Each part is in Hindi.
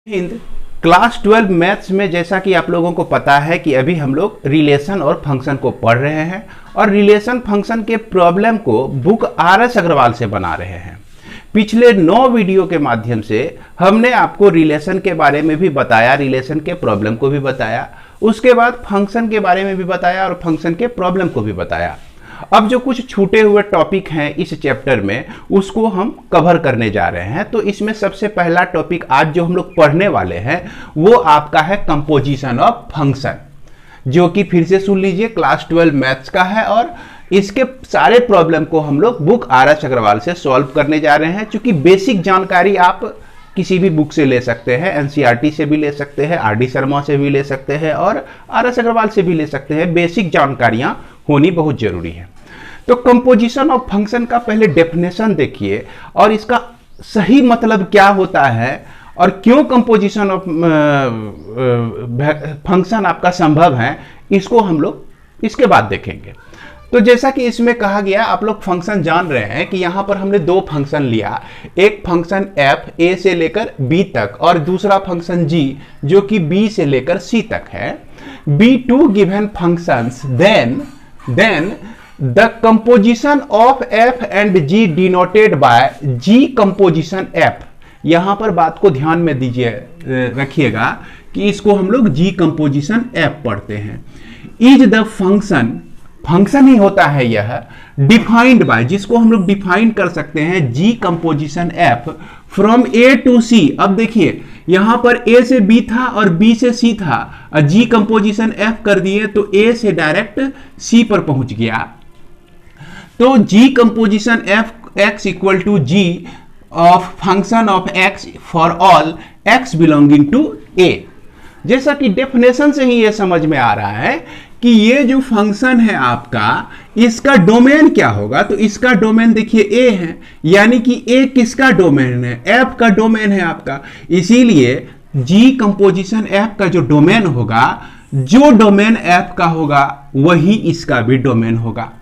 हिंद क्लास 12 मैथ्स में जैसा कि आप लोगों को पता है कि अभी हम लोग रिलेशन और फंक्शन को पढ़ रहे हैं और रिलेशन फंक्शन के प्रॉब्लम को बुक RS अग्रवाल से बना रहे हैं। पिछले 9 वीडियो के माध्यम से हमने आपको रिलेशन के बारे में भी बताया, रिलेशन के प्रॉब्लम को भी बताया, उसके बाद फंक्शन के बारे में भी बताया और फंक्शन के प्रॉब्लम को भी बताया। अब जो कुछ छूटे हुए टॉपिक हैं इस चैप्टर में उसको हम कवर करने जा रहे हैं। तो इसमें सबसे पहला टॉपिक आज जो हम लोग पढ़ने वाले हैं वो आपका है कंपोजिशन ऑफ फंक्शन, जो कि फिर से सुन लीजिए क्लास 12 मैथ्स का है और इसके सारे प्रॉब्लम को हम लोग बुक RS अग्रवाल से सॉल्व करने जा रहे हैं। क्योंकि बेसिक जानकारी आप किसी भी बुक से ले सकते हैं, NCERT से भी ले सकते हैं, RD शर्मा से भी ले सकते हैं और RS अग्रवाल से भी ले सकते हैं। बेसिक जानकारियां होनी बहुत जरूरी है। तो कंपोजिशन ऑफ फंक्शन का पहले डेफिनेशन देखिए और इसका सही मतलब क्या होता है और क्यों कंपोजिशन ऑफ फंक्शन आपका संभव है, इसको हम लोग इसके बाद देखेंगे। तो जैसा कि इसमें कहा गया, आप लोग फंक्शन जान रहे हैं कि यहां पर हमने 2 फंक्शन लिया, एक फंक्शन f a से लेकर b तक और दूसरा फंक्शन g जो कि b से लेकर c तक है। b2 given functions then the composition of f and g denoted by g composition f। यहां पर बात को ध्यान में दीजिए, रखिएगा कि इसको हम लोग g composition f पढ़ते हैं। इज द फंक्शन ही होता है यह डिफाइंड बाय, जिसको हम लोग डिफाइन कर सकते हैं g composition f from a to c। अब देखिए यहां पर a से b था और b से c था, g composition f कर दिए तो a से डायरेक्ट c पर पहुंच गया। तो g composition f x equal to g of function of x for all x belonging to a। जैसा कि डेफिनेशन से ही ये समझ में आ रहा है कि ये जो फंक्शन है आपका, इसका डोमेन क्या होगा। तो इसका डोमेन देखिए a है, यानी कि a किसका डोमेन है, f का डोमेन है आपका। इसीलिए g कंपोजिशन f का जो डोमेन होगा, जो डोमेन f का होगा वही इसका भी डोमेन होगा,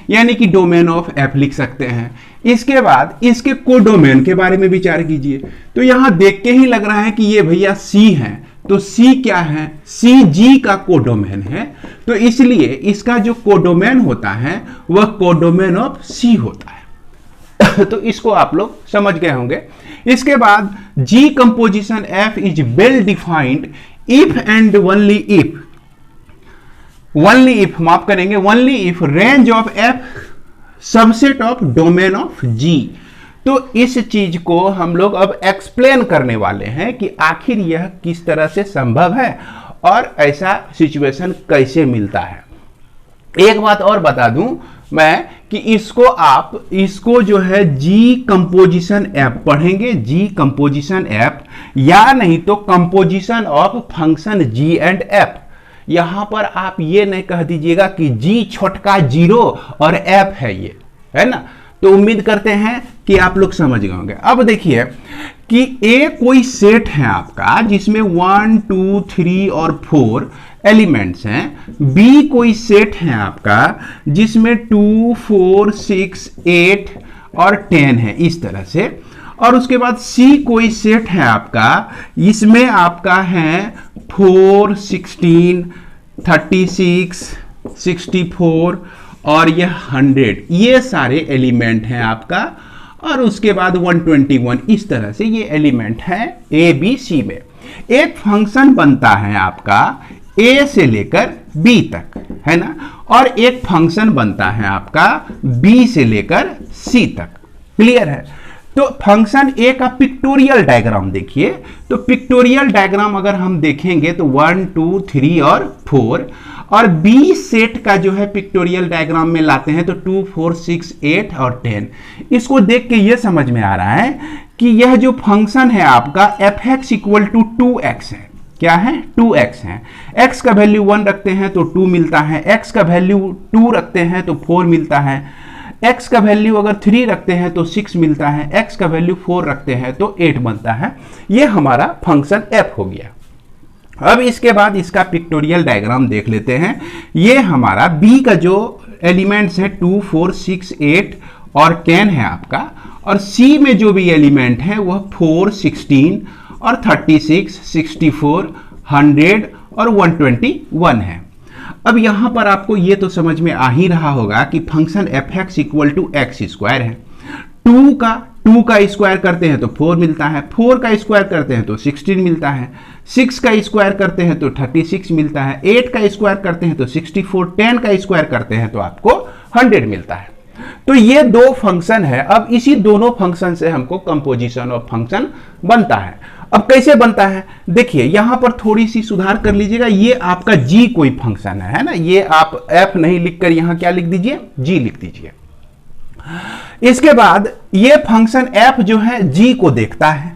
यानी कि डोमेन ऑफ f लिख सकते हैं। इसके बाद इसके कोडोमेन के बारे में विचार कीजिए। तो यहां देख के ही लग रहा है कि ये भैया c है, तो c क्या है, c g का कोडोमेन है, तो इसलिए इसका जो कोडोमेन होता है वह कोडोमेन ऑफ c होता है। तो इसको आप लोग समझ गए होंगे। इसके बाद g composition f is well defined if and only if माफ करेंगे, only if range of f subset of domain of g। तो इस चीज को हम लोग अब एक्सप्लेन करने वाले हैं कि आखिर यह किस तरह से संभव है और ऐसा सिचुएशन कैसे मिलता है। एक बात और बता दूं मैं कि इसको जो है g कंपोजिशन f पढ़ेंगे, g कंपोजिशन f, या नहीं तो composition of function g and f। यहां पर आप ये नहीं कह दीजिएगा कि g छोटका 0 और f है, ये है ना। तो उम्मीद करते हैं कि आप लोग समझ गए होंगे। अब देखिए कि a कोई सेट है आपका जिसमें 1 2 3 और 4 एलिमेंट्स हैं, b कोई सेट है आपका जिसमें 2 4 6 8 और 10 है, इस तरह से। और उसके बाद c कोई सेट है आपका, इसमें आपका है 4 16 36 64 और यह 100, ये सारे एलिमेंट हैं आपका। और उसके बाद 121, इस तरह से ये एलिमेंट हैं a b c में। एक फंक्शन बनता है आपका a से लेकर b तक, है ना, और एक फंक्शन बनता है आपका b से लेकर c तक। क्लियर है। तो फंक्शन a का पिक्टोरियल डायग्राम देखिए। तो पिक्टोरियल डायग्राम अगर हम देखेंगे तो 1 2 3 और 4, और b सेट का जो है पिक्टोरियल डायग्राम में लाते हैं तो 2 4 6 8 और 10। इसको देख के ये समझ में आ रहा है कि यह जो फंक्शन है आपका fx इक्वल टू 2x है। क्या है, 2x है। x का वैल्यू 1 रखते हैं तो 2 मिलता है, x का वैल्यू 2 रखते हैं तो 4 मिलता है, x का वैल्यू अगर 3 रखते हैं तो 6 मिलता है, x का वैल्यू 4 रखते हैं तो 8 बनता है। ये हमारा फंक्शन f हो गया। अब इसके बाद इसका पिक्टोरियल डायग्राम देख लेते हैं। ये हमारा b का जो एलिमेंट्स है 2 4 6 8 और 10 है आपका, और c में जो भी एलिमेंट है वह 4 16 और 36, 64, 100 और 121 है। अब यहां पर आपको ये तो समझ में आ ही रहा होगा कि function fx equal to x square है। 2 का स्क्वायर करते हैं तो 4 मिलता है, 4 का स्क्वायर करते हैं तो 16 मिलता है, 6 का स्क्वायर करते हैं तो 36 मिलता है, 8 का स्क्वायर करते हैं तो 64, 10 का स्क्वायर करते हैं तो आपको 100 मिलता है। तो ये दो फंक्शन है। अब इसी दोनों फंक्शन से हमको कंपोजिशन ऑफ फंक्शन बनता है। अब कैसे बनता है देखिए, यहां पर थोड़ी सी सुधार कर लीजिएगा। ये आपका g कोई फंक्शन है ना, ये आप f नहीं लिखकर यहां क्या लिख दीजिए, g लिख दीजिए। इसके बाद ये फंक्शन f जो है g को देखता है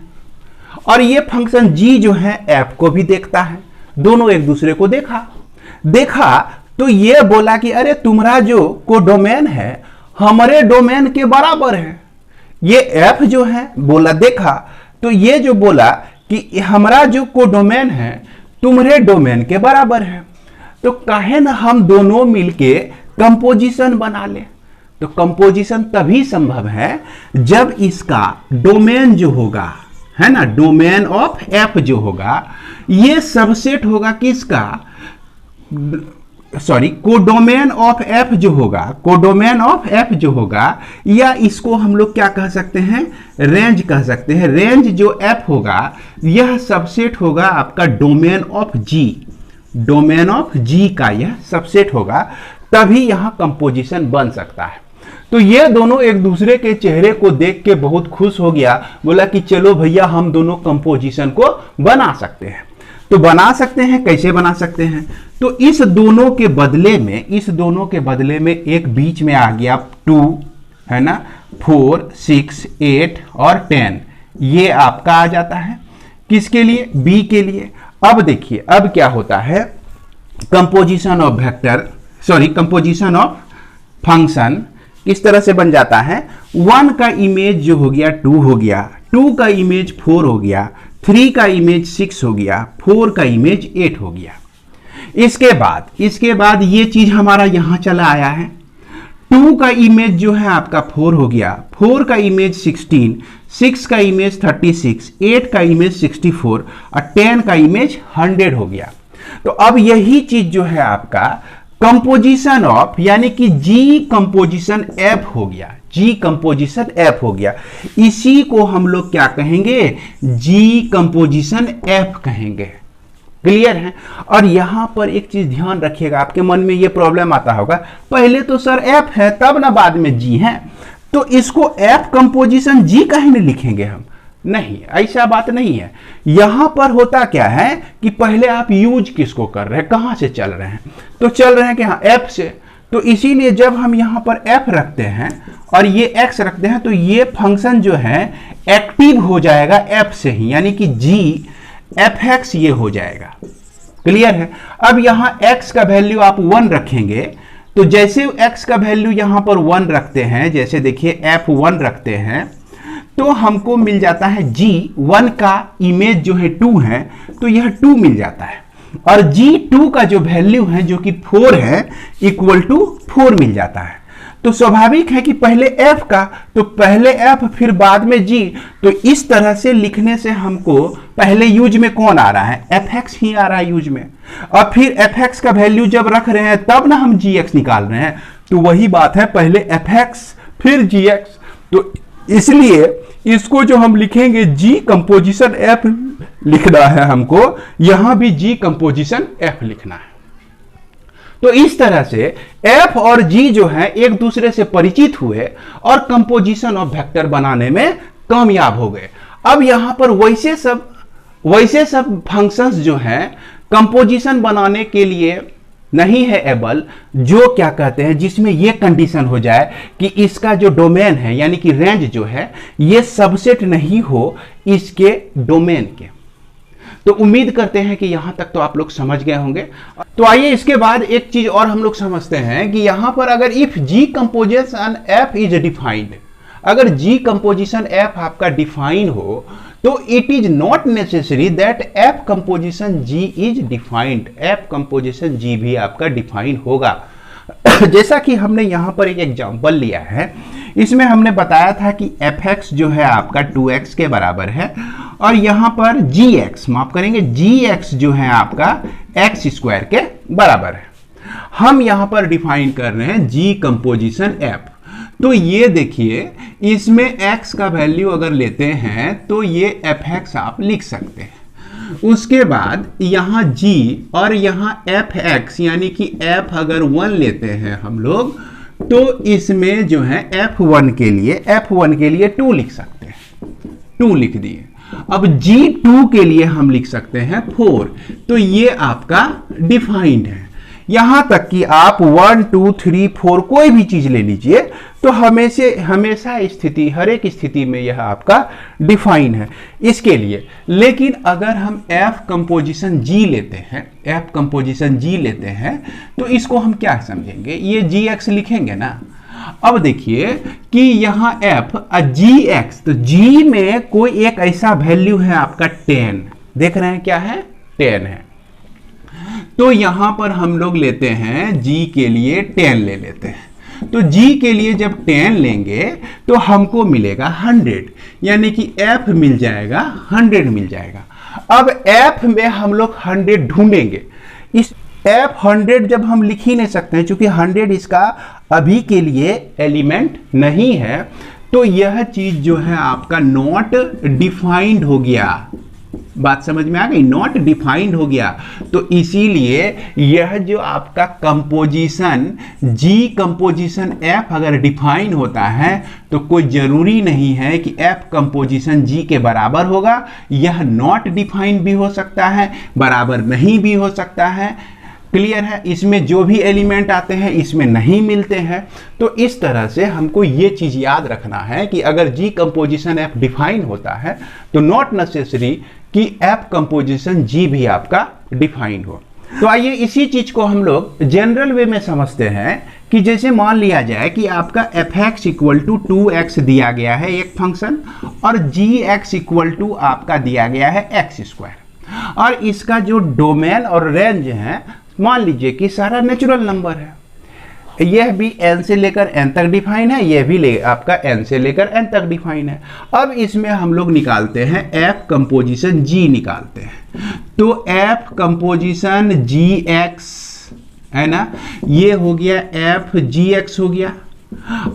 और ये फंक्शन g जो है f को भी देखता है। दोनों एक दूसरे को देखा तो ये बोला कि अरे तुम्हारा जो कोडोमेन है हमारे डोमेन के बराबर है। ये f जो है बोला देखा तो ये जो बोला कि हमारा जो कोडोमेन है तुम्हारे डोमेन के बराबर है, तो काहे ना हम दोनों मिलके कंपोजिशन बना ले। तो कंपोजिशन तभी संभव है जब इसका डोमेन जो होगा है ना, डोमेन ऑफ f जो होगा ये सबसेट होगा किसका, सॉरी कोडोमेन ऑफ f जो होगा, कोडोमेन ऑफ f जो होगा, या इसको हम लोग क्या कह सकते हैं, रेंज कह सकते हैं। रेंज जो f होगा यह सबसेट होगा आपका domain of g, domain of g का यह सबसेट होगा, तभी यहां कंपोजिशन बन सकता है। तो ये दोनों एक दूसरे के चेहरे को देख के बहुत खुश हो गया, बोला कि चलो भैया हम दोनों कंपोजिशन को बना सकते हैं। तो बना सकते हैं, कैसे बना सकते हैं, तो इस दोनों के बदले में एक बीच में आ गया 2 है ना, 4, 6, 8 और 10, ये आपका आ जाता है किसके लिए, b के लिए। अब देखिए अब क्या होता है, composition of vector, sorry composition of function किस तरह से बन जाता है। 1 का इमेज जो हो गया 2 हो गया, 2 का इमेज 4 हो गया, 3 का इमेज 6 हो गया, 4 का इमेज 8 हो गया। इसके बाद ये चीज हमारा यहां चला आया है। 2 का इमेज जो है आपका 4 हो गया, 4 का इमेज 16, 6 का इमेज 36, 8 का इमेज 64 और 10 का इमेज 100 हो गया। तो अब यही चीज जो है आपका कंपोजिशन ऑफ, यानी कि जी कंपोजिशन एफ हो गया, जी कंपोजिशन एफ हो गया। इसी को हम लोग क्या कहेंगे, जी कंपोजिशन एफ कहेंगे। क्लियर है। और यहां पर एक चीज ध्यान रखिएगा, आपके मन में ये प्रॉब्लम आता होगा, पहले तो सर एफ है तब ना बाद में जी है, तो इसको एफ कंपोजिशन जी काहे नहीं लिखेंगे हम, नहीं, ऐसा बात नहीं है। यहां पर होता क्या है कि पहले आप यूज किसको कर रहे हैं, कहां से चल रहे हैं, तो चल रहे हैं कि हाँ एफ से, तो इसीलिए जब हम यहां पर एफ रखते हैं और ये एक्स रखते हैं तो ये फंक्शन जो है एक्टिव हो जाएगा एफ से ही, यानी कि जी एफ एक्स ये हो जाएगा। क्लियर है। अब यहां एक्स का वैल्यू आप 1 रखेंगे, तो जैसे एक्स का वैल्यू यहां पर 1 रखते हैं, जैसे देखिए f1 रखते हैं, तो हमको मिल जाता है g1 का इमेज जो है 2 है, तो यह 2 मिल जाता है, और g2 का जो वैल्यू है जो कि 4 है इक्वल टू 4 मिल जाता है। तो स्वाभाविक है कि पहले f का, तो पहले f फिर बाद में g, तो इस तरह से लिखने से हमको पहले यूज में कौन आ रहा है, fx ही आ रहा है यूज में, और फिर fx का वैल्यू जब रख रहे हैं तब ना हम gx निकाल रहे हैं, तो वही बात है, पहले fx फिर gx। तो इसलिए इसको जो हम लिखेंगे g कंपोजिशन f लिखना है हमको, यहां भी g कंपोजिशन f लिखना है। तो इस तरह से f और g जो है एक दूसरे से परिचित हुए और कंपोजिशन ऑफ वेक्टर बनाने में कामयाब हो गए। अब यहां पर वैसे सब फंक्शंस जो हैं कंपोजिशन बनाने के लिए नहीं है एबल, जो क्या कहते हैं जिसमें यह कंडीशन हो जाए कि इसका जो डोमेन है यानी कि रेंज जो है ये सबसेट नहीं हो इसके डोमेन के। तो उम्मीद करते हैं कि यहां तक तो आप लोग समझ गए होंगे। तो आइए इसके बाद एक चीज और हम लोग समझते हैं कि यहां पर अगर if G composition F is defined, अगर जी कंपोजिशन एफ आपका डिफाइन हो तो it is not necessary that F composition G is defined, F composition G भी आपका डिफाइन होगा। जैसा कि हमने यहां पर एक एग्जांपल लिया है, इसमें हमने बताया था कि एफ एक्स जो है आपका 2x के बराबर है और यहां पर gx माफ करेंगे, gx जो है आपका x स्क्वायर के बराबर है। हम यहां पर डिफाइन कर रहे हैं g कंपोजिशन f। तो ये देखिए, इसमें x का वैल्यू अगर लेते हैं तो ये fx आप लिख सकते हैं। उसके बाद यहाँ g और यहाँ fx यानी कि f अगर 1 लेते हैं हम लोग, तो इसमें जो है f1 के लिए 2 लिख सकते हैं, 2 लिख दिए। अब g2 के लिए हम लिख सकते हैं 4। तो ये आपका डिफाइंड है। यहां तक कि आप 1 2 3 4 कोई भी चीज ले लीजिए तो हमेशा स्थिति, हर एक स्थिति में यह आपका डिफाइन है इसके लिए। लेकिन अगर हम f कंपोजिशन g लेते हैं तो इसको हम क्या समझेंगे, ये gx लिखेंगे ना। अब देखिए कि यहां f gx, तो g में कोई एक ऐसा वैल्यू है आपका 10, देख रहे हैं क्या है, 10 है। तो यहां पर हम लोग लेते हैं g के लिए 10 ले लेते हैं। तो g के लिए जब 10 लेंगे तो हमको मिलेगा 100, यानी कि f मिल जाएगा 100 मिल जाएगा। अब f में हम लोग 100 ढूंढेंगे। इस f 100 जब हम लिख ही नहीं सकते हैं, चूंकि 100 इसका अभी के लिए एलिमेंट नहीं है, तो यह चीज जो है आपका नॉट डिफाइंड हो गया। बात समझ में आ गई, नॉट डिफाइंड हो गया। तो इसीलिए यह जो आपका कंपोजिशन g कंपोजिशन f अगर डिफाइन होता है तो कोई जरूरी नहीं है कि f कंपोजिशन g के बराबर होगा। यह नॉट डिफाइंड भी हो सकता है, बराबर नहीं भी हो सकता है। क्लियर है, इसमें जो भी एलिमेंट आते हैं इसमें नहीं मिलते हैं। तो इस तरह से हमको ये चीज याद रखना है कि अगर g कंपोजिशन f डिफाइन होता है तो नॉट नेसेसरी कि f कंपोजिशन g भी आपका डिफाइन हो। तो आइए इसी चीज को हम लोग जनरल वे में समझते हैं कि जैसे मान लिया जाए कि आपका fx इक्वल टू 2x दिया गया है एक फंक्शन, और gx इक्वल टू आपका दिया गया है x स्क्वायर, और इसका जो डोमेन और रेंज है मान लीजिए कि सारा नेचुरल नंबर है। यह भी n से लेकर n तक डिफाइन है, यह भी आपका n से लेकर n तक डिफाइन है। अब इसमें हम लोग निकालते हैं f कंपोजिशन g निकालते हैं। तो f कंपोजिशन gx है ना, ये हो गया f gx हो गया।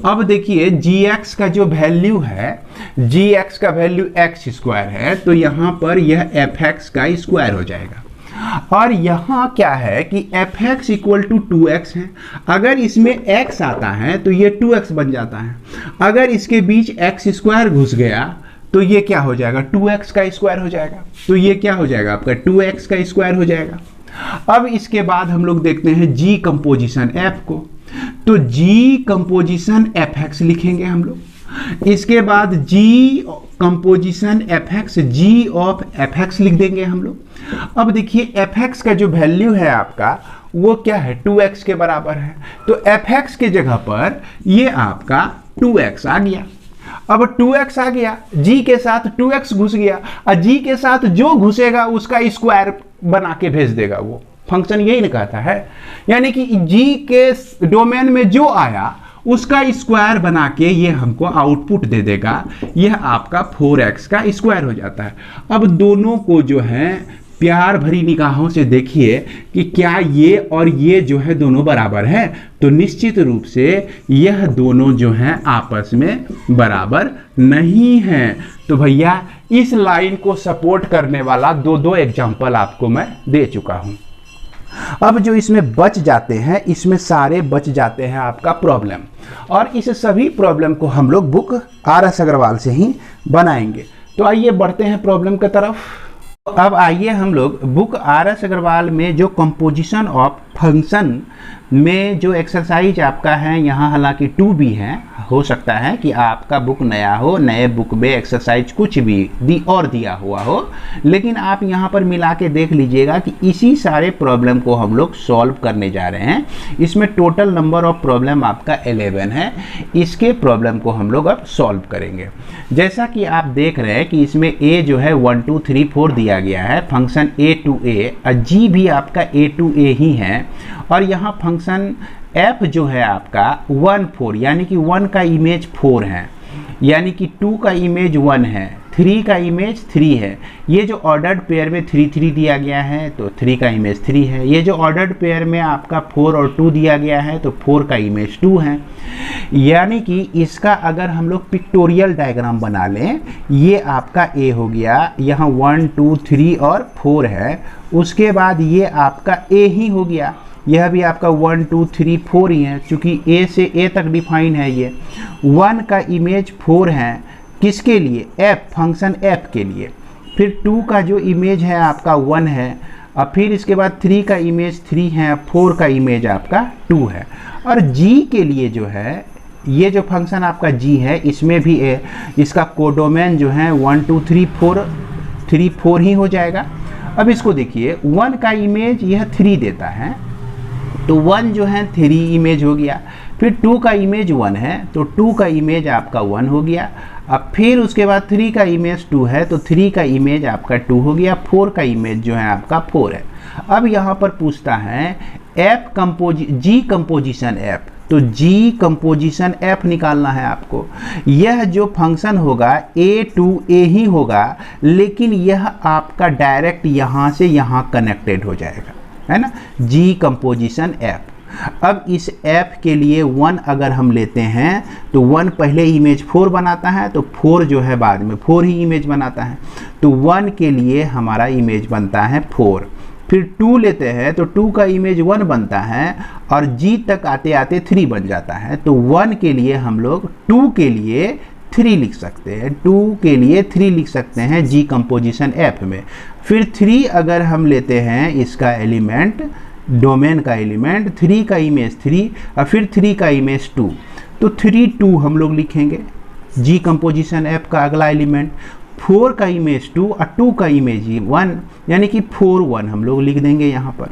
अब देखिए gx का जो वैल्यू है, gx का वैल्यू x स्क्वायर है, तो यहां पर यह fx का स्क्वायर हो जाएगा। और यहां क्या है कि fx इक्वल टू 2x है। अगर इसमें x आता है तो ये 2x बन जाता है। अगर इसके बीच x स्क्वायर घुस गया तो ये क्या हो जाएगा, 2x का स्क्वायर हो जाएगा। तो ये क्या हो जाएगा आपका 2x का स्क्वायर हो जाएगा। अब इसके बाद हम लोग देखते हैं g कंपोजिशन f को। तो g कंपोजिशन fx लिखेंगे हम लोग। इसके बाद g composition fx, g of fx लिख देंगे हम लोग। अब देखिए fx का जो वैल्यू है आपका वो क्या है, 2x के बराबर है। तो fx के जगह पर ये आपका 2x आ गया। अब 2x आ गया, g के साथ 2x घुस गया, और g के साथ जो घुसेगा उसका स्क्वायर बना के भेज देगा। वो फंक्शन यही ना कहता है, यानी कि g के डोमेन में जो आया उसका स्क्वायर बना के ये हमको आउटपुट दे देगा। यह आपका 4x का स्क्वायर हो जाता है। अब दोनों को जो है प्यार भरी निगाहों से देखिए कि क्या ये और ये जो है दोनों बराबर है। तो निश्चित रूप से यह दोनों जो हैं आपस में बराबर नहीं हैं। तो भैया इस लाइन को सपोर्ट करने वाला दो एग्जाम्पल आपको मैं दे चुका हूं। अब जो इसमें बच जाते हैं, इसमें सारे बच जाते हैं आपका प्रॉब्लम, और इस सभी प्रॉब्लम को हम लोग बुक RS अग्रवाल से ही बनाएंगे। तो आइए बढ़ते हैं प्रॉब्लम की तरफ। अब आइए हम लोग बुक RS अग्रवाल में जो कंपोजिशन ऑफ फंक्शन में जो एक्सरसाइज आपका है, यहाँ हालांकि 2 भी है, हो सकता है कि आपका बुक नया हो, नए बुक में एक्सरसाइज कुछ भी दिया हुआ हो, लेकिन आप यहाँ पर मिला के देख लीजिएगा कि इसी सारे प्रॉब्लम को हम लोग सॉल्व करने जा रहे हैं। इसमें टोटल नंबर ऑफ प्रॉब्लम आपका 11 है। इसके प्रॉब्लम को हम लोग अब सॉल्व करेंगे। जैसा कि आप देख रहे हैं कि इसमें a जो है 1 2 3 4 दिया गया है, फंक्शन a to a, और g भी आपका a to a ही है, और यहाँ फंक्शन f जो है आपका 1 4, यानी कि 1 का इमेज 4 है, यानी कि 2 का इमेज 1 है, 3 का इमेज 3 है। ये जो ऑर्डर्ड पेयर में 3 3 दिया गया है तो 3 का इमेज 3 है। ये जो ऑर्डर्ड पेयर में आपका 4 और 2 दिया गया है तो 4 का इमेज 2 है। यानी कि इसका अगर हम लोग पिक्टोरियल डायग्राम बना लें, ये आपका ए हो गया, यहाँ 1 2 3 और 4 है, उसके बाद ये आपका ए ही हो गया, यह भी आपका 1 2 3 4 ही है, चूँकि ए से ए तक डिफाइन है। ये 1 का इमेज 4 है, किसके लिए? एफ, फंक्शन एफ के लिए। फिर 2 का जो इमेज है आपका 1 है, और फिर इसके बाद 3 का इमेज 3 है, 4 का इमेज आपका 2 है। और जी के लिए जो है, ये जो फंक्शन आपका जी है, इसमें भी इसका कोडोमेन जो है 1 2 3 4 ही हो जाएगा। अब इसको देखिए, 1 का इमेज यह 3 देता है, तो 1 जो है 3 इमेज हो गया। फिर 2 का इमेज 1 है, तो 2 का इमेज आपका 1 हो गया। अब फिर उसके बाद 3 का इमेज 2 है, तो 3 का इमेज आपका 2 हो गया। 4 का इमेज जो है आपका 4 है। अब यहाँ पर पूछता है जी कंपोजिशन एफ, तो जी कंपोजिशन एफ निकालना है आपको। यह जो फंक्शन होगा ए टू ए ही होगा, लेकिन यह आपका डायरेक्ट यहाँ से यहाँ कनेक्टेड हो जाएगा, है ना, जी कंपोजिशन एफ। अब इस एफ के लिए 1 अगर हम लेते हैं तो 1 पहले इमेज 4 बनाता है, तो 4 जो है बाद में 4 ही इमेज बनाता है, तो 1 के लिए हमारा इमेज बनता है 4। फिर 2 लेते हैं तो 2 का इमेज 1 बनता है, और जी तक आते आते 3 बन जाता है, तो 1 के लिए हम लोग 2 के लिए 3 लिख सकते हैं, 2 के लिए 3 लिख सकते हैं जी कंपोजिशन एफ में। फिर 3 अगर हम लेते हैं इसका एलिमेंट, डोमेन का एलिमेंट, 3 का इमेज 3 और फिर 3 का इमेज 2, तो 3 2 हम लोग लिखेंगे जी कंपोजिशन एफ का अगला एलिमेंट। 4 का इमेज 2 और 2 का इमेज 1, यानी कि 4 1 हम लोग लिख देंगे यहाँ पर।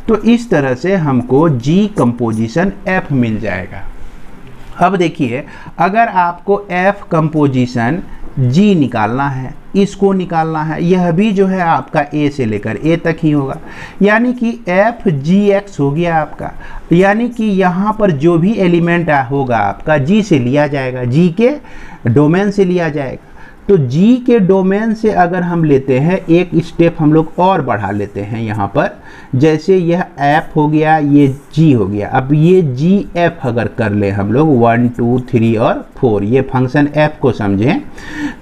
तो इस तरह से हमको जी कंपोजिशन एफ मिल जाएगा। अब देखिए, अगर आपको एफ कंपोजिशन जी निकालना है, इसको निकालना है, यह भी जो है आपका ए से लेकर ए तक ही होगा, यानी कि एफ जी एक्स हो गया आपका। यानी कि यहाँ पर जो भी एलिमेंट होगा आपका जी से लिया जाएगा, जी के डोमेन से लिया जाएगा। तो जी के डोमेन से अगर हम लेते हैं, एक स्टेप हम लोग और बढ़ा लेते हैं यहाँ पर, जैसे यह एफ हो गया, ये जी हो गया। अब ये जी एफ अगर कर ले हम लोग 1 2 3 और 4, ये फंक्शन एफ को समझें,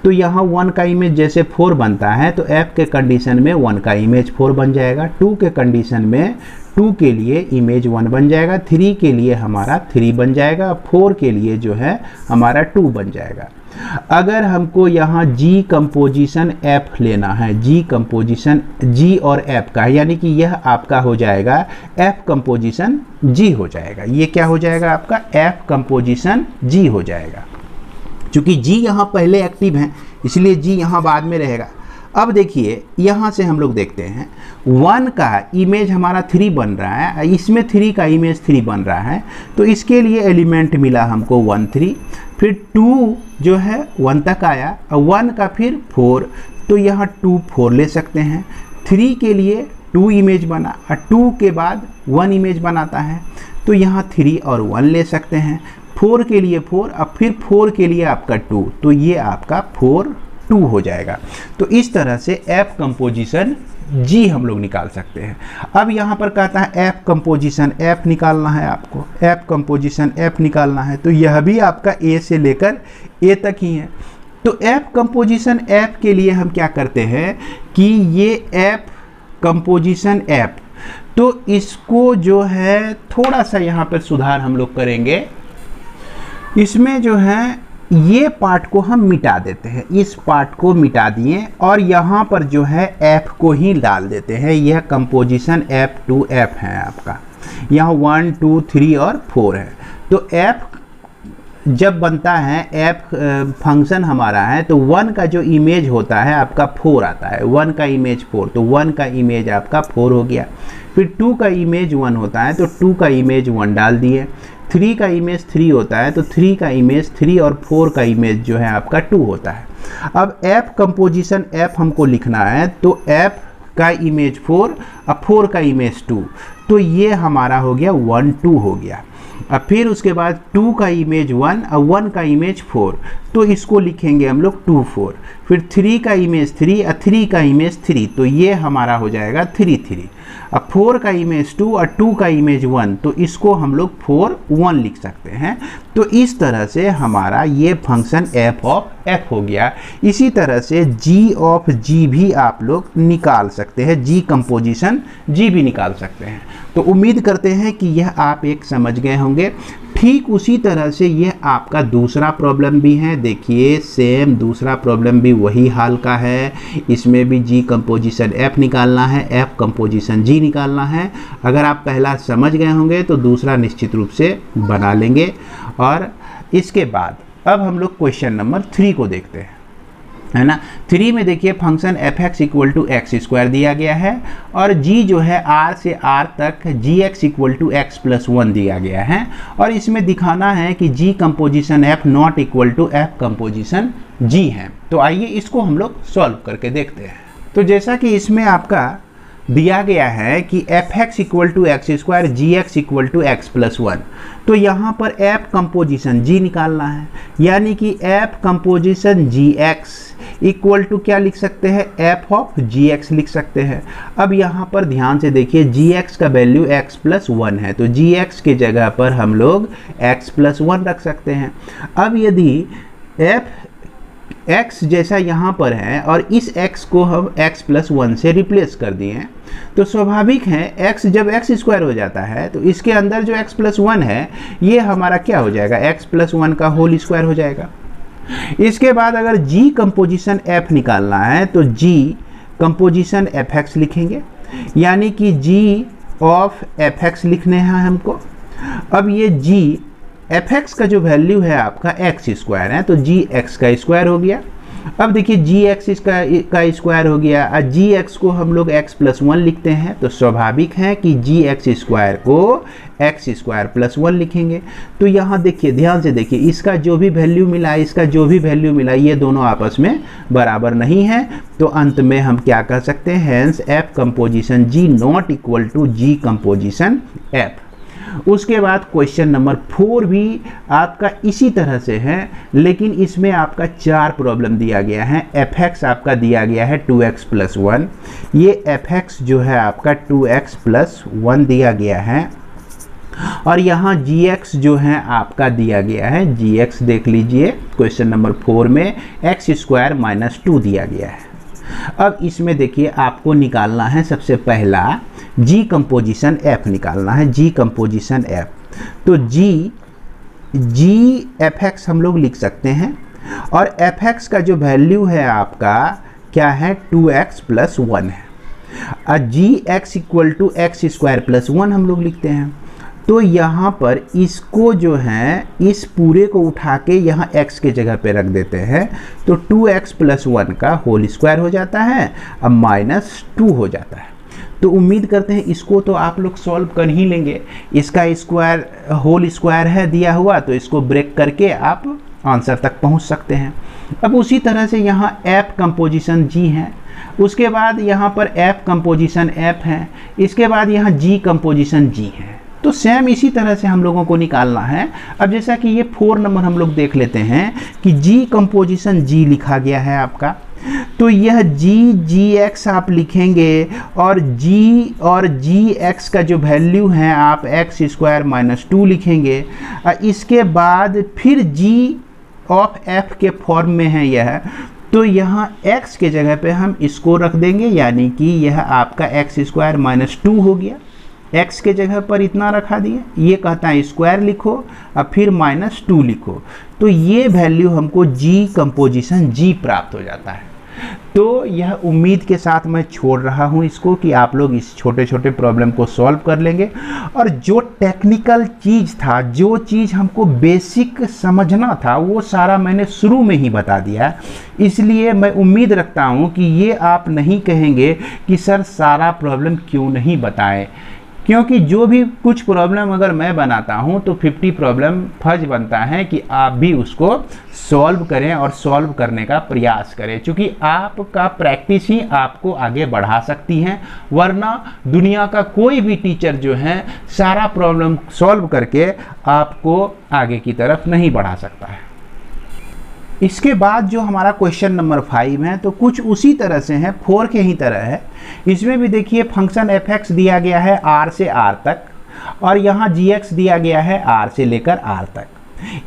तो यहाँ 1 का इमेज जैसे 4 बनता है, तो एफ के कंडीशन में 1 का इमेज 4 बन जाएगा। 2 के कंडीशन में 2 के लिए इमेज 1 बन जाएगा, 3 के लिए हमारा 3 बन जाएगा, 4 के लिए जो है हमारा 2 बन जाएगा। अगर हमको यहाँ जी कंपोजिशन एफ लेना है, जी कंपोजिशन जी और एफ का, यानी कि यह आपका हो जाएगा एफ कंपोजिशन जी हो जाएगा। ये क्या हो जाएगा आपका? एफ कंपोजिशन जी हो जाएगा। चूंकि जी यहाँ पहले एक्टिव है, इसलिए जी यहाँ बाद में रहेगा। अब देखिए, यहाँ से हम लोग देखते हैं 1 का इमेज हमारा 3 बन रहा है, इसमें 3 का इमेज 3 बन रहा है, तो इसके लिए एलिमेंट मिला हमको 1 3। फिर 2 जो है 1 तक आया, और 1 का फिर 4, तो यहाँ 2 4 ले सकते हैं। 3 के लिए 2 इमेज बना, और 2 के बाद 1 इमेज बनाता है, तो यहाँ 3 और 1 ले सकते हैं। 4 के लिए 4, और फिर 4 के लिए आपका 2, तो ये आपका 4 2 हो जाएगा। तो इस तरह से एफ कंपोजिशन जी हम लोग निकाल सकते हैं। अब यहाँ पर कहता है एफ कंपोजिशन एफ निकालना है आपको, एफ कंपोजिशन एफ निकालना है, तो यह भी आपका ए से लेकर ए तक ही है। तो एफ कंपोजिशन एफ के लिए हम क्या करते हैं कि ये एफ कंपोजिशन एफ, तो इसको जो है थोड़ा सा यहाँ पर सुधार हम लोग करेंगे। इसमें जो है ये पार्ट को हम मिटा देते हैं, इस पार्ट को मिटा दिए, और यहाँ पर जो है एफ को ही डाल देते हैं। यह कंपोजिशन एफ टू एफ है आपका, यहाँ 1 2 3 और 4 है। तो एफ जब बनता है, एफ फंक्शन हमारा है, तो 1 का जो इमेज होता है आपका 4 आता है, 1 का इमेज 4, तो 1 का इमेज आपका 4 हो गया। फिर 2 का इमेज 1 होता है, तो 2 का इमेज 1 डाल दिए। 3 का इमेज 3 होता है, तो 3 का इमेज 3 और 4 का इमेज जो है आपका 2 होता है। अब एफ कंपोजिशन एफ हमको लिखना है, तो एफ का इमेज 4 और 4 का इमेज 2, तो ये हमारा हो गया 1 2 हो गया। अब फिर उसके बाद 2 का इमेज 1 और 1 का इमेज 4, तो इसको लिखेंगे हम लोग 2 4। फिर 3 का इमेज 3 और 3 का इमेज 3, तो ये हमारा हो जाएगा 3 3। अब 4 का इमेज 2 और 2 का इमेज 1, तो इसको हम लोग 4 1 लिख सकते हैं। तो इस तरह से हमारा ये फंक्शन f ऑफ f हो गया। इसी तरह से g ऑफ g भी आप लोग निकाल सकते हैं, g कंपोजिशन g भी निकाल सकते हैं। तो उम्मीद करते हैं कि यह आप एक समझ गए होंगे। ठीक उसी तरह से यह आपका दूसरा प्रॉब्लम भी है। देखिए सेम दूसरा प्रॉब्लम भी वही हाल का है। इसमें भी जी कंपोजिशन f निकालना है, f कंपोजिशन g निकालना है। अगर आप पहला समझ गए होंगे तो दूसरा निश्चित रूप से बना लेंगे। और इसके बाद अब हम लोग क्वेश्चन नंबर 3 को देखते हैं, है ना। 3 में देखिए function f(x) equal to x square दिया गया है और g जो है r से r तक gx equal to x plus 1 दिया गया है। और इसमें दिखाना है कि g composition f not equal to f composition g है। तो आइए इसको हम लोग सॉल्व करके देखते हैं। तो जैसा कि इसमें आपका दिया गया है कि f(x) equal to x square gx equal to x plus 1, तो यहाँ पर f कंपोजिशन g निकालना है, यानी कि f composition gx equal to क्या लिख सकते हैं, f ऑफ gx लिख सकते हैं। अब यहाँ पर ध्यान से देखिए gx का वैल्यू x प्लस 1 है, तो gx के जगह पर हम लोग x प्लस 1 रख सकते हैं। अब यदि f x जैसा यहाँ पर है और इस x को हम x प्लस 1 से रिप्लेस कर दिए, तो स्वाभाविक है x जब x स्क्वायर हो जाता है तो इसके अंदर जो x प्लस 1 है ये हमारा क्या हो जाएगा, x प्लस 1 का होल स्क्वायर हो जाएगा। इसके बाद अगर g कंपोजिशन f निकालना है तो g कंपोजिशन fx लिखेंगे, यानी कि g ऑफ fx लिखने हैं हमको। अब ये g fx का जो वैल्यू है आपका एक्स स्क्वायर है, तो gx का स्क्वायर हो गया। अब देखिए gx का स्क्वायर हो गया और gx को हम लोग x प्लस 1 लिखते हैं, तो स्वाभाविक है कि gx स्क्वायर को x स्क्वायर प्लस 1 लिखेंगे। तो यहाँ देखिए ध्यान से देखिए, इसका जो भी वैल्यू मिला, इसका जो भी वैल्यू मिला, ये दोनों आपस में बराबर नहीं है। तो अंत में हम क्या कह सकते हैं, hence f composition g not equal to g composition f। उसके बाद क्वेश्चन नंबर 4 भी आपका इसी तरह से है, लेकिन इसमें आपका 4 प्रॉब्लम दिया गया है। fx आपका दिया गया है 2x प्लस 1, ये fx जो है आपका 2x प्लस 1 दिया गया है। और यहाँ gx जो है आपका दिया गया है, gx देख लीजिए क्वेश्चन नंबर 4 में x स्क्वायर माइनस 2 दिया गया है। अब इसमें देखिए आपको निकालना है सबसे पहला g कंपोजिशन f निकालना है, g कंपोजिशन f। तो g fx हम लोग लिख सकते हैं और fx का जो वैल्यू है आपका क्या है, 2x प्लस 1 है। और gx equal to x square plus 1 हम लोग लिखते हैं। तो यहाँ पर इसको जो है इस पूरे को उठा के यहाँ x के जगह पे रख देते हैं, तो 2x प्लस 1 का होल स्क्वायर हो जाता है, अब माइनस 2 हो जाता है। तो उम्मीद करते हैं इसको तो आप लोग सॉल्व कर ही लेंगे। इसका स्क्वायर होल स्क्वायर है दिया हुआ, तो इसको ब्रेक करके आप आंसर तक पहुंच सकते हैं। अब उसी तरह से यहाँ f कंपोजिशन g है, उसके बाद यहाँ पर f कंपोजिशन f है, इसके बाद यहाँ g कंपोजिशन g है। तो सेम इसी तरह से हम लोगों को निकालना है। अब जैसा कि ये 4 नंबर हम लोग देख लेते हैं कि g कंपोजिशन g लिखा गया है आपका, तो यह gx आप लिखेंगे और gx का जो वैल्यू है आप x स्क्वायर माइनस 2 लिखेंगे। इसके बाद फिर g ऑफ f के फॉर्म में है यह, तो यहाँ x के जगह पे हम इसको रख देंगे, यानी कि यह आपका x स्क्वायर माइनस 2 हो गया। x के जगह पर इतना रखा दिया, ये कहता है स्क्वायर लिखो और फिर माइनस 2 लिखो, तो ये वैल्यू हमको g कंपोजिशन g प्राप्त हो जाता है। तो यह उम्मीद के साथ मैं छोड़ रहा हूं इसको कि आप लोग इस छोटे छोटे प्रॉब्लम को सॉल्व कर लेंगे। और जो टेक्निकल चीज़ था, जो चीज़ हमको बेसिक समझना था, वो सारा मैंने शुरू में ही बता दिया। इसलिए मैं उम्मीद रखता हूं कि ये आप नहीं कहेंगे कि सर सारा प्रॉब्लम क्यों नहीं बताएं, क्योंकि जो भी कुछ प्रॉब्लम अगर मैं बनाता हूं तो 50 प्रॉब्लम फर्ज बनता है कि आप भी उसको सॉल्व करें और सॉल्व करने का प्रयास करें, क्योंकि आपका प्रैक्टिस ही आपको आगे बढ़ा सकती है, वरना दुनिया का कोई भी टीचर जो है सारा प्रॉब्लम सॉल्व करके आपको आगे की तरफ नहीं बढ़ा सकता है। इसके बाद जो हमारा क्वेश्चन नंबर 5 है तो कुछ उसी तरह से है, 4 के ही तरह है। इसमें भी देखिए फंक्शन f(x) दिया गया है r से r तक, और यहाँ gx दिया गया है r से लेकर r तक।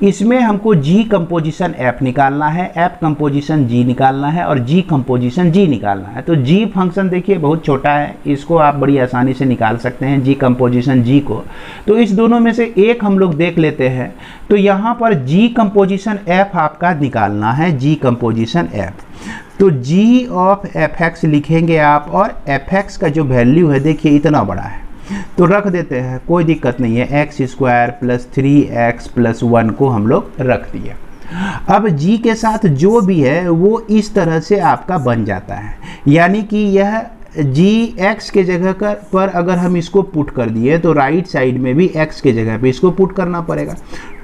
इसमें हमको g कंपोजिशन f निकालना है, f कंपोजिशन g निकालना है और g कंपोजिशन g निकालना है। तो g फंक्शन देखिए बहुत छोटा है, इसको आप बड़ी आसानी से निकाल सकते हैं g कंपोजिशन g को। तो इस दोनों में से एक हम लोग देख लेते हैं। तो यहाँ पर g कंपोजिशन f आपका निकालना है, g कंपोजिशन f। तो g ऑफ f(x) लिखेंगे आप, और f(x) का जो वैल्यू है देखिए इतना बड़ा है, तो रख देते हैं, कोई दिक्कत नहीं है। x² + 3x + 1 को हम लोग रख दिए। अब g के साथ जो भी है वो इस तरह से आपका बन जाता है, यानी कि यह g x के जगह पर अगर हम इसको पुट कर दिए तो राइट साइड में भी x के जगह पे इसको पुट करना पड़ेगा।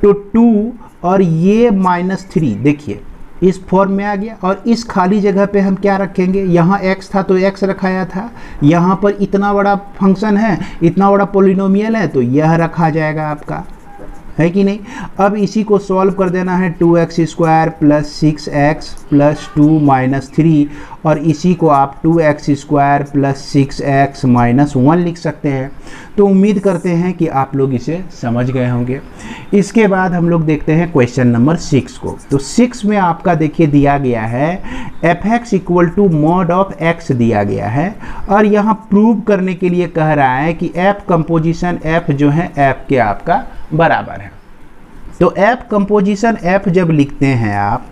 तो 2 और ये -3 देखिए इस फॉर्म में आ गया, और इस खाली जगह पे हम क्या रखेंगे, यहाँ x था तो x रखाया था, यहाँ पर इतना बड़ा फंक्शन है, इतना बड़ा पोलिनोमियल है, तो यह रखा जाएगा आपका, है कि नहीं। अब इसी को सॉल्व कर देना है, 2x² + 6x + 2 - 3, और इसी को आप 2x² + 6x - 1 लिख सकते हैं। तो उम्मीद करते हैं कि आप लोग इसे समझ गए होंगे। इसके बाद हम लोग देखते हैं क्वेश्चन नंबर 6 को। तो 6 में आपका देखिए दिया गया है f(x) = mod ऑफ x दिया गया है, और यहाँ प्रूव करने के लिए कह रहा है कि f कंपोजिशन f जो है f के आपका बराबर है। तो f कंपोजिशन f जब लिखते हैं आप,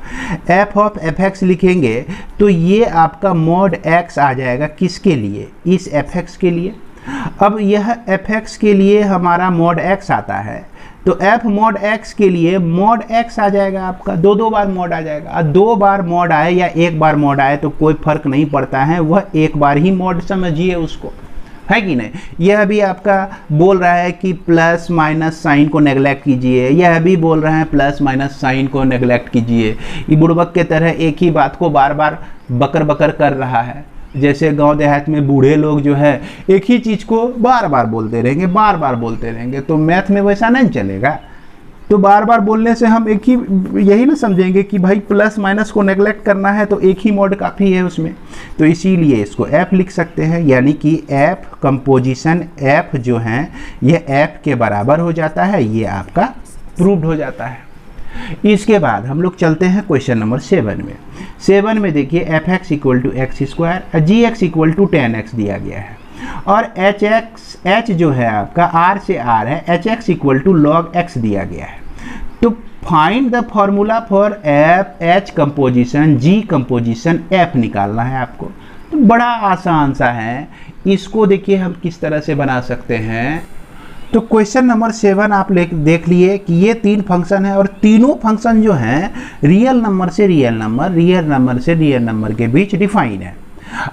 f ऑफ f(x) लिखेंगे तो ये आपका mod x आ जाएगा, किसके लिए, इस f(x) के लिए। अब यह f(x) के लिए हमारा mod x आता है, तो f mod x के लिए mod x आ जाएगा आपका, दो बार mod आ जाएगा। और 2 बार mod आए या 1 बार mod आए तो कोई फर्क नहीं पड़ता है, वह एक बार ही mod समझिए उसको, है कि नहीं। यह भी आपका बोल रहा है कि प्लस माइनस साइन को नेगलेक्ट कीजिए, यह भी बोल रहे हैं प्लस माइनस साइन को नेगलेक्ट कीजिए। ये बुड़बक के तरह एक ही बात को बार बार बकर बकर कर रहा है। जैसे गांव देहात में बूढ़े लोग जो है एक ही चीज़ को बार बार बोलते रहेंगे, बार बार बोलते रहेंगे, तो मैथ में वैसा नहीं चलेगा। तो बार बार बोलने से हम एक ही यही ना समझेंगे कि भाई प्लस माइनस को नेगलेक्ट करना है तो एक ही मॉड काफ़ी है उसमें। तो इसीलिए इसको f लिख सकते हैं, यानी कि f कंपोजिशन f जो है ये f के बराबर हो जाता है, ये आपका प्रूव्ड हो जाता है। इसके बाद हम लोग चलते हैं क्वेश्चन नंबर 7 में। 7 में देखिए f(x) = x² gx = 10x दिया गया है, और h जो है आपका r से r है, hx = log x दिया गया है। तो find the formula for f h composition g composition f निकालना है आपको। तो बड़ा आसान सा है, इसको देखिए हम किस तरह से बना सकते हैं। तो क्वेश्चन नंबर 7 आप देख लिए कि ये 3 फंक्शन है, और तीनों फंक्शन जो हैं रियल नंबर से रियल नंबर, रियल नंबर से रियल नंबर के बीच डिफाइन है।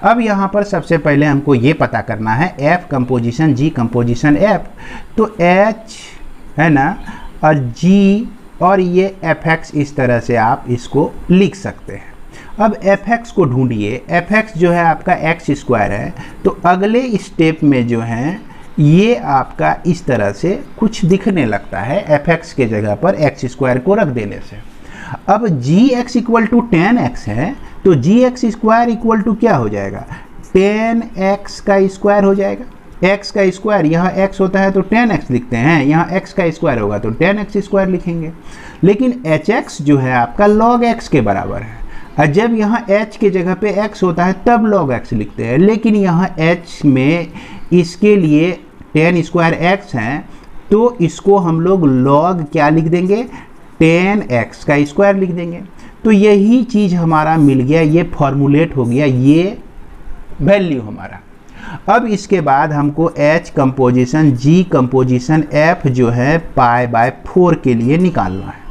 अब यहाँ पर सबसे पहले हमको ये पता करना है f composition g composition f। तो h है ना, और g और ये f(x) इस तरह से आप इसको लिख सकते हैं। अब f(x) को ढूंढिए, f(x) जो है आपका x² है, तो अगले स्टेप में जो है ये आपका इस तरह से कुछ दिखने लगता है f(x) के जगह पर x² को रख देने से। अब gx = 10x है, तो gx² क्या हो जाएगा, 10x का स्क्वायर हो जाएगा। x का स्क्वायर, यहाँ x होता है तो 10x लिखते हैं, यहाँ x का स्क्वायर होगा तो 10x² लिखेंगे। लेकिन hx जो है आपका log x के बराबर है, और जब यहाँ h के जगह पे x होता है तब log x लिखते हैं। लेकिन यहाँ h में इसके लिए 10² x है, तो इसको हम लोग log क्या लिख देंगे, 10x का स्क्वायर लिख देंगे। तो यही चीज़ हमारा मिल गया, ये फॉर्मुलेट हो गया ये वैल्यू हमारा। अब इसके बाद हमको h composition g composition f जो है π/4 के लिए निकालना है।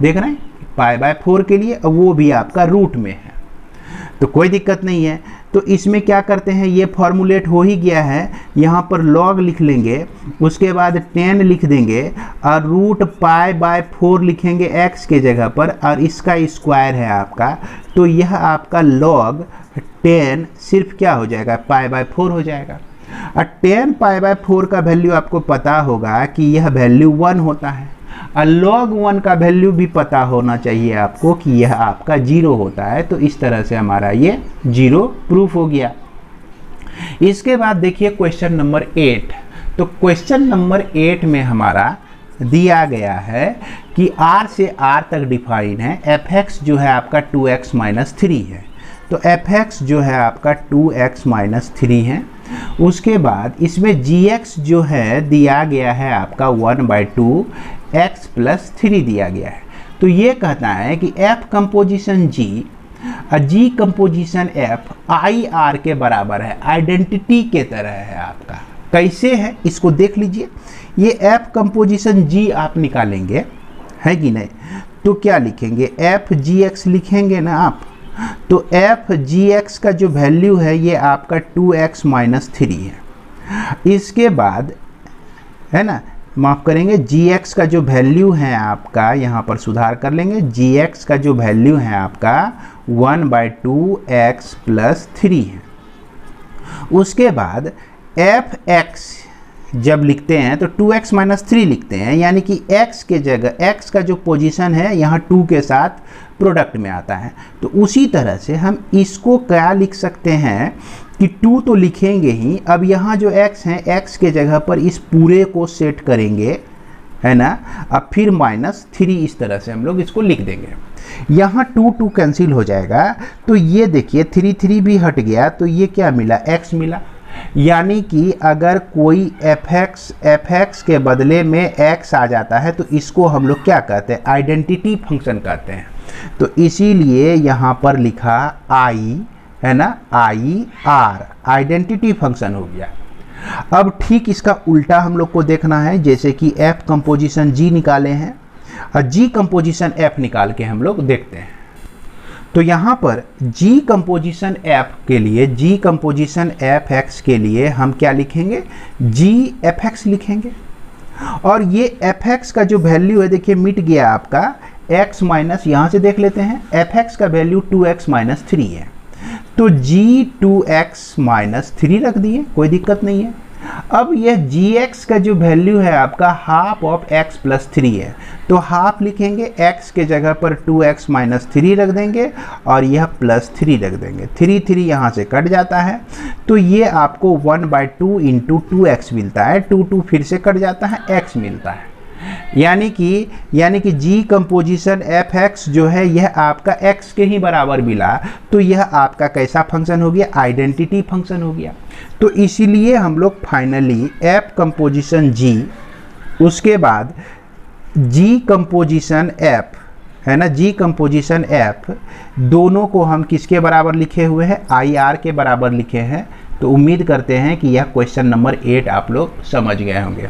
देख रहे हैं π/4 के लिए, वो भी आपका रूट में है, तो कोई दिक्कत नहीं है। तो इसमें क्या करते हैं, ये फॉर्मुलेट हो ही गया है, यहाँ पर log लिख लेंगे, उसके बाद 10 लिख देंगे और रूट पाई बाय 4 लिखेंगे x के जगह पर, और इसका स्क्वायर है आपका, तो यह आपका log 10 सिर्फ क्या हो जाएगा, पाई बाय 4 हो जाएगा। और 10 पाई बाय 4 का वैल्यू आपको पता होगा कि यह वैल्यू 1 होता है, और log 1 का वैल्यू भी पता होना चाहिए आपको कि यह आपका 0 होता है। तो इस तरह से हमारा ये 0 प्रूफ हो गया। इसके बाद देखिए क्वेश्चन नंबर 8। तो क्वेश्चन नंबर 8 में हमारा दिया गया है कि r से r तक डिफाइन है, fx जो है आपका 2x माइनस 3 है, तो fx जो है आपका 2x माइनस 3 है। उसके बाद इसमें gx जो है दिया गया है आपका 1/2 x प्लस 3 दिया गया है। तो ये कहता है कि f composition g g composition f I R के बराबर है, आइडेंटिटी के तरह है आपका। कैसे है इसको देख लीजिए। ये f कंपोजिशन g आप निकालेंगे, है कि नहीं, तो क्या लिखेंगे, f gx लिखेंगे ना आप, तो f gx का जो वैल्यू है ये आपका 2x माइनस 3 है। इसके बाद है ना, माफ़ करेंगे, gx का जो वैल्यू है आपका, यहाँ पर सुधार कर लेंगे, gx का जो वैल्यू है आपका 1/2 x प्लस 3 है। उसके बाद fx जब लिखते हैं तो 2x माइनस 3 लिखते हैं, यानी कि x के जगह x का जो पोजीशन है यहाँ 2 के साथ प्रोडक्ट में आता है। तो उसी तरह से हम इसको क्या लिख सकते हैं कि 2 तो लिखेंगे ही, अब यहाँ जो x है x के जगह पर इस पूरे को सेट करेंगे, है ना, अब फिर माइनस 3, इस तरह से हम लोग इसको लिख देंगे। यहाँ 2 कैंसिल हो जाएगा, तो ये देखिए 3 भी हट गया, तो ये क्या मिला, x मिला। यानी कि अगर कोई fx के बदले में x आ जाता है तो इसको हम लोग क्या कहते हैं, आइडेंटिटी फंक्शन कहते हैं। तो इसीलिए यहाँ पर लिखा आई, है ना, आई आर, आइडेंटिटी फंक्शन हो गया। अब ठीक इसका उल्टा हम लोग को देखना है, जैसे कि f कंपोजिशन g निकाले हैं और g कंपोजिशन f निकाल के हम लोग देखते हैं। तो यहाँ पर g कंपोजिशन f के लिए, g कंपोजिशन fx के लिए हम क्या लिखेंगे, g fx लिखेंगे। और ये fx का जो वैल्यू है देखिए मिट गया आपका, x माइनस, यहाँ से देख लेते हैं, fx का वैल्यू 2x माइनस 3 है, तो g 2x माइनस 3 रख दिए, कोई दिक्कत नहीं है। अब यह gx का जो वैल्यू है आपका हाफ ऑफ x प्लस 3 है, तो हाफ लिखेंगे, x के जगह पर 2x माइनस 3 रख देंगे और यह प्लस 3 रख देंगे, 3 यहाँ से कट जाता है, तो ये आपको 1/2 इंटू 2x मिलता है, 2 फिर से कट जाता है, x मिलता है। यानी कि g कंपोजिशन fx जो है यह आपका x के ही बराबर मिला, तो यह आपका कैसा फंक्शन हो गया, आइडेंटिटी फंक्शन हो गया। तो इसीलिए हम लोग फाइनली f कंपोजिशन g, उसके बाद g कंपोजिशन f, है ना, g कंपोजिशन f, दोनों को हम किसके बराबर लिखे हुए हैं, आई आर के बराबर लिखे हैं। तो उम्मीद करते हैं कि यह क्वेश्चन नंबर 8 आप लोग समझ गए होंगे।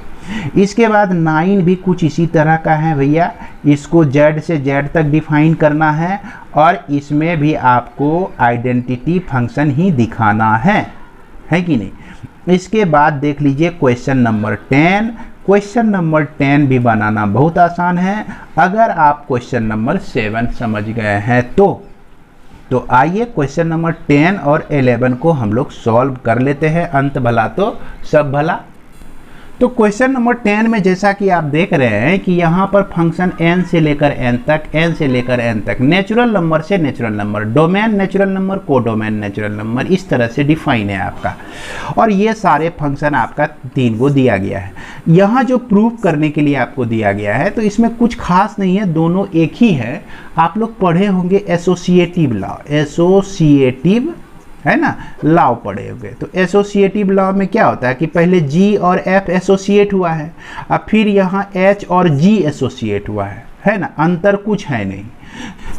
इसके बाद 9 भी कुछ इसी तरह का है भैया, इसको z से z तक डिफाइन करना है और इसमें भी आपको आइडेंटिटी फंक्शन ही दिखाना है कि नहीं। इसके बाद देख लीजिए क्वेश्चन नंबर 10। क्वेश्चन नंबर 10 भी बनाना बहुत आसान है अगर आप क्वेश्चन नंबर 7 समझ गए हैं तो आइए क्वेश्चन नंबर 10 और 11 को हम लोग सॉल्व कर लेते हैं। अंत भला तो सब भला। तो क्वेश्चन नंबर 10 में जैसा कि आप देख रहे हैं कि यहाँ पर फंक्शन n से लेकर n तक, n से लेकर n तक, नेचुरल नंबर से natural number, domain natural number, codomain natural number, इस तरह से डिफाइन है आपका। और ये सारे फंक्शन आपका 3 को दिया गया है। यहाँ जो प्रूफ करने के लिए आपको दिया गया है तो इसमें कुछ खास नहीं है, दोनों एक ही है। आप लोग पढ़े होंगे एसोसिएटिव लॉ, एसोसिएटिव है ना, लॉ पढ़े होंगे। तो एसोसिएटिव लॉ में क्या होता है कि पहले G और F एसोसिएट हुआ है, अब फिर यहाँ H और G एसोसिएट हुआ है ना, अंतर कुछ है नहीं।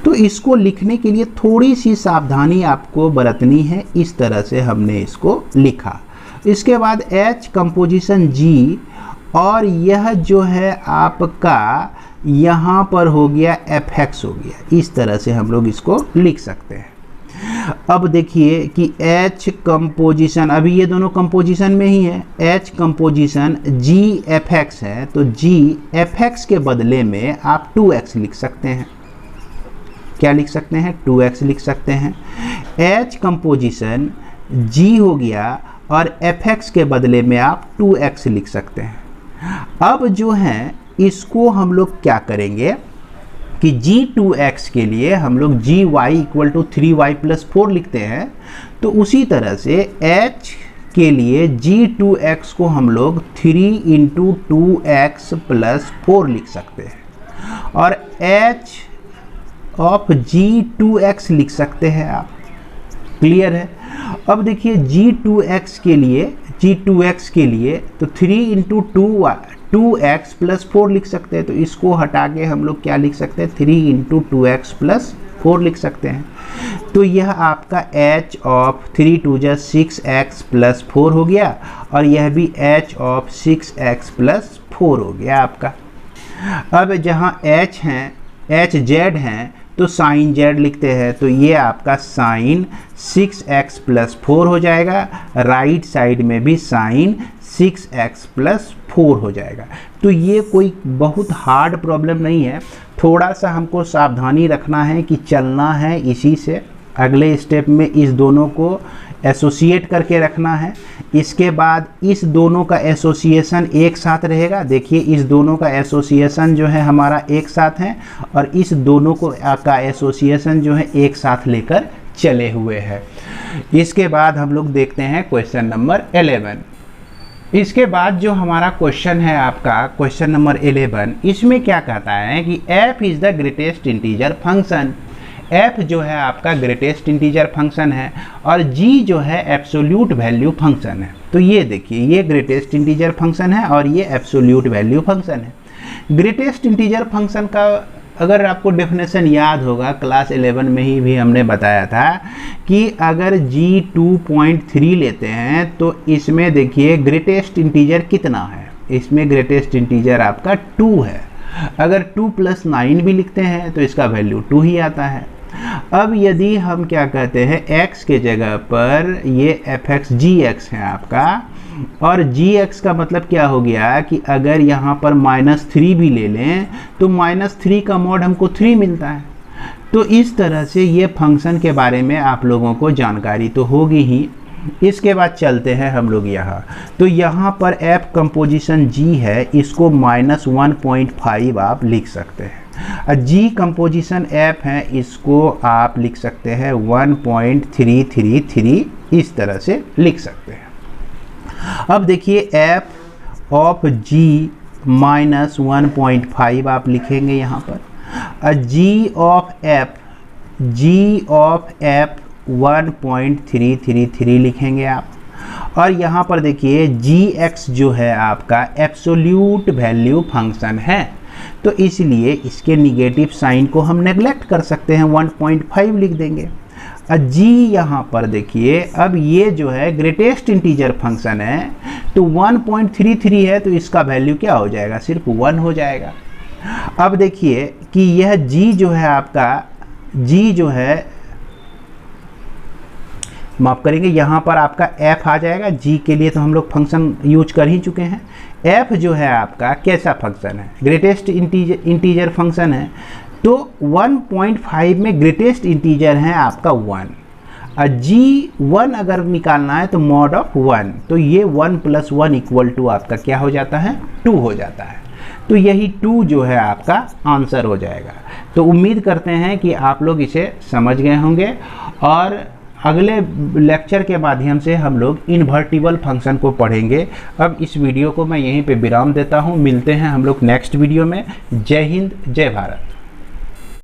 तो इसको लिखने के लिए थोड़ी सी सावधानी आपको बरतनी है, इस तरह से हमने इसको लिखा। इसके बाद H कंपोजिशन G और यह जो है आपका यहाँ पर हो गया fx हो गया, इस तरह से हम लोग इसको लिख सकते हैं। अब देखिए कि H कंपोजिशन, अभी ये दोनों कंपोजिशन में ही है, H कंपोजिशन G fx है, तो G fx के बदले में आप 2x लिख सकते हैं। क्या लिख सकते हैं? 2x लिख सकते हैं। H कंपोजिशन G हो गया और fx के बदले में आप 2x लिख सकते हैं। अब जो है इसको हम लोग क्या करेंगे कि G2x के लिए हम लोग gy equal to 3y plus 4 लिखते हैं, तो उसी तरह से H के लिए G2x को हम लोग 3 इंटू 2x प्लस 4 लिख सकते हैं और H ऑफ G2x लिख सकते हैं आप। क्लियर है? अब देखिए G2x के लिए तो 3 इंटू 2x प्लस 4 लिख सकते हैं, तो इसको हटा के हम लोग क्या लिख सकते हैं? 3 इंटू 2x प्लस 4 लिख सकते हैं। तो यह आपका H ऑफ 3 2 6x प्लस 4 हो गया और यह भी H ऑफ 6x प्लस 4 हो गया आपका। अब जहाँ H हैं, HZ हैं, तो साइन Z लिखते हैं, तो ये आपका साइन 6x प्लस 4 हो जाएगा। राइट साइड में भी साइन 6x प्लस 4 हो जाएगा। तो ये कोई बहुत हार्ड प्रॉब्लम नहीं है, थोड़ा सा हमको सावधानी रखना है कि चलना है इसी से। अगले स्टेप में इस दोनों को एसोसिएट करके रखना है, इसके बाद इस दोनों का एसोसिएशन एक साथ रहेगा। देखिए इस दोनों का एसोसिएशन जो है हमारा एक साथ है और इस दोनों को का एसोसिएशन जो है एक साथ लेकर चले हुए हैं। इसके बाद हम लोग देखते हैं क्वेश्चन नंबर 11। इसके बाद जो हमारा क्वेश्चन है आपका क्वेश्चन नंबर 11, इसमें क्या कहता है कि f is the greatest integer function. f जो है आपका ग्रेटेस्ट इंटीजर फंक्शन है और g जो है एब्सोल्यूट वैल्यू फंक्शन है। तो ये देखिए ये ग्रेटेस्ट इंटीजर फंक्शन है और ये एब्सोल्यूट वैल्यू फंक्शन है। ग्रेटेस्ट इंटीजर फंक्शन का अगर आपको डेफिनेशन याद होगा, क्लास 11 में ही भी हमने बताया था कि अगर g 2.3 लेते हैं तो इसमें देखिए ग्रेटेस्ट इंटीजर कितना है? इसमें ग्रेटेस्ट इंटीजर आपका 2 है। अगर 2 प्लस 9 भी लिखते हैं तो इसका वैल्यू 2 ही आता है। अब यदि हम क्या कहते हैं x के जगह पर ये fx gx है आपका, और gx का मतलब क्या हो गया कि अगर यहाँ पर -3 भी ले लें तो -3 का मॉड हमको 3 मिलता है। तो इस तरह से ये फंक्शन के बारे में आप लोगों को जानकारी तो होगी ही। इसके बाद चलते हैं हम लोग यहाँ, तो यहाँ पर f कंपोजिशन g है, इसको -1.5 आप लिख सकते हैं। g कंपोजिशन f है, इसको आप लिख सकते हैं 1.333, इस तरह से लिख सकते हैं। अब देखिए f ऑफ g -1.5 आप लिखेंगे यहाँ पर, g ऑफ f 1.333 लिखेंगे आप। और यहाँ पर देखिए gx जो है आपका एब्सोल्यूट वैल्यू फंक्शन है, तो इसलिए इसके निगेटिव साइन को हम नेग्लेक्ट कर सकते हैं, 1.5 लिख देंगे। g यहाँ पर देखिए अब ये जो है ग्रेटेस्ट इंटीजर फंक्शन है, तो 1.33 है, तो इसका वैल्यू क्या हो जाएगा? सिर्फ 1 हो जाएगा। अब देखिए कि यह g जो है आपका, g जो है माफ करेंगे, यहाँ पर आपका f आ जाएगा। g के लिए तो हम लोग फंक्शन यूज कर ही चुके हैं। f जो है आपका कैसा फंक्शन है? ग्रेटेस्ट इंटीजर फंक्शन है, तो 1.5 में ग्रेटेस्ट इंटीजर है आपका 1। g1 अगर निकालना है तो मॉड ऑफ 1, तो ये 1 प्लस 1 इक्वल टू आपका क्या हो जाता है? 2 हो जाता है। तो यही 2 जो है आपका आंसर हो जाएगा। तो उम्मीद करते हैं कि आप लोग इसे समझ गए होंगे और अगले लेक्चर के माध्यम से हम लोग इन्वर्टिबल फंक्शन को पढ़ेंगे। अब इस वीडियो को मैं यहीं पे विराम देता हूँ, मिलते हैं हम लोग नेक्स्ट वीडियो में। जय हिंद, जय भारत।